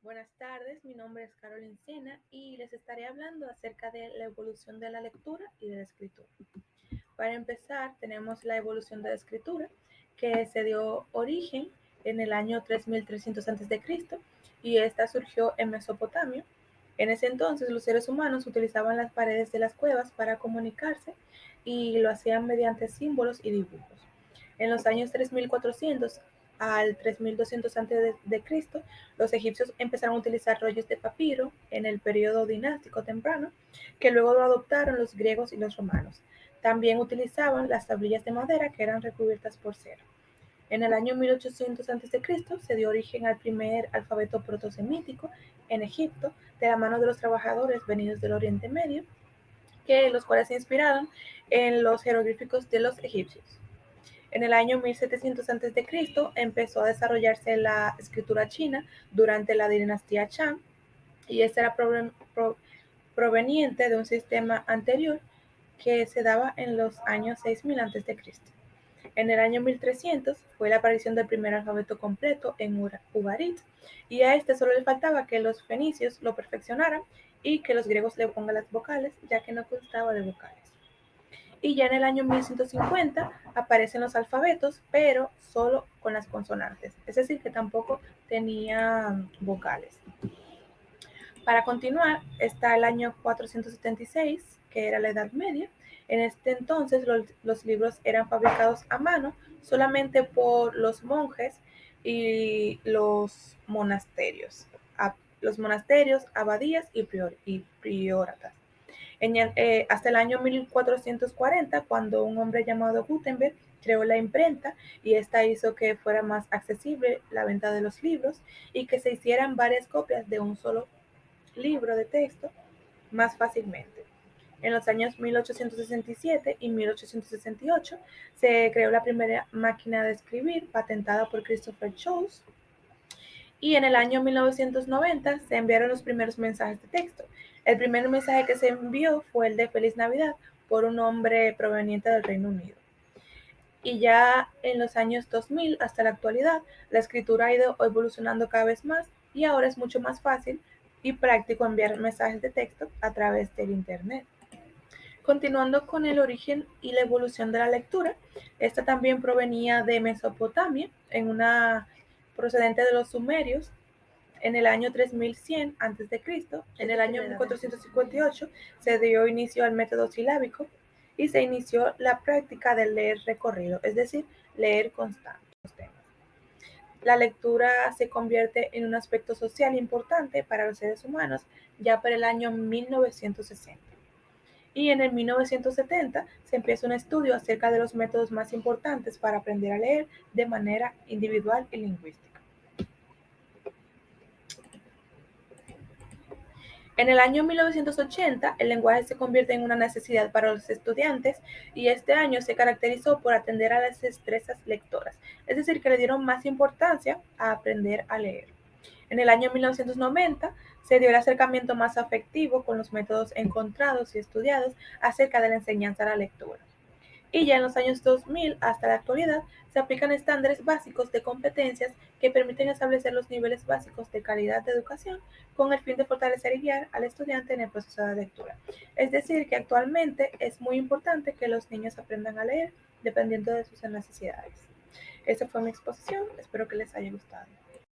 Buenas tardes, mi nombre es Carolyn Sena y les estaré hablando acerca de la evolución de la lectura y de la escritura. Para empezar, tenemos la evolución de la escritura, que se dio origen en el año 3300 a.C. y esta surgió en Mesopotamia. En ese entonces, los seres humanos utilizaban las paredes de las cuevas para comunicarse y lo hacían mediante símbolos y dibujos. En los años 3400 al 3200 a.C., los egipcios empezaron a utilizar rollos de papiro en el periodo dinástico temprano, que luego lo adoptaron los griegos y los romanos. También utilizaban las tablillas de madera que eran recubiertas por cera. En el año 1800 a.C. se dio origen al primer alfabeto protosemítico en Egipto, de la mano de los trabajadores venidos del Oriente Medio, los cuales se inspiraron en los jeroglíficos de los egipcios. En el año 1700 a.C. empezó a desarrollarse la escritura china durante la dinastía Shang, y esta era proveniente de un sistema anterior que se daba en los años 6000 a.C. En el año 1300 fue la aparición del primer alfabeto completo en Ugarit, y a este solo le faltaba que los fenicios lo perfeccionaran y que los griegos le pongan las vocales, ya que no constaba de vocales. Y ya en el año 1150 aparecen los alfabetos, pero solo con las consonantes, es decir, que tampoco tenía vocales. Para continuar, está el año 476, que era la Edad Media. En este entonces los libros eran fabricados a mano solamente por los monjes y los monasterios, abadías y prioratas. Hasta el año 1440, cuando un hombre llamado Gutenberg creó la imprenta, y esta hizo que fuera más accesible la venta de los libros y que se hicieran varias copias de un solo libro de texto más fácilmente. En los años 1867 y 1868 se creó la primera máquina de escribir patentada por Christopher Scholes, y en el año 1990 se enviaron los primeros mensajes de texto. El primer mensaje que se envió fue el de Feliz Navidad por un hombre proveniente del Reino Unido. Y ya en los años 2000 hasta la actualidad, la escritura ha ido evolucionando cada vez más y ahora es mucho más fácil y práctico enviar mensajes de texto a través del Internet. Continuando con el origen y la evolución de la lectura, esta también provenía de Mesopotamia, procedente de los sumerios, en el año 3100 a.C. En el año 1458 se dio inicio al método silábico y se inició la práctica del leer recorrido, es decir, leer constante. La lectura se convierte en un aspecto social importante para los seres humanos ya para el año 1960. Y en el 1970 se empieza un estudio acerca de los métodos más importantes para aprender a leer de manera individual y lingüística. En el año 1980, el lenguaje se convierte en una necesidad para los estudiantes, y este año se caracterizó por atender a las destrezas lectoras, es decir, que le dieron más importancia a aprender a leer. En el año 1990 se dio el acercamiento más afectivo con los métodos encontrados y estudiados acerca de la enseñanza de la lectura. Y ya en los años 2000 hasta la actualidad se aplican estándares básicos de competencias que permiten establecer los niveles básicos de calidad de educación con el fin de fortalecer y guiar al estudiante en el proceso de lectura. Es decir, que actualmente es muy importante que los niños aprendan a leer dependiendo de sus necesidades. Esa fue mi exposición, espero que les haya gustado.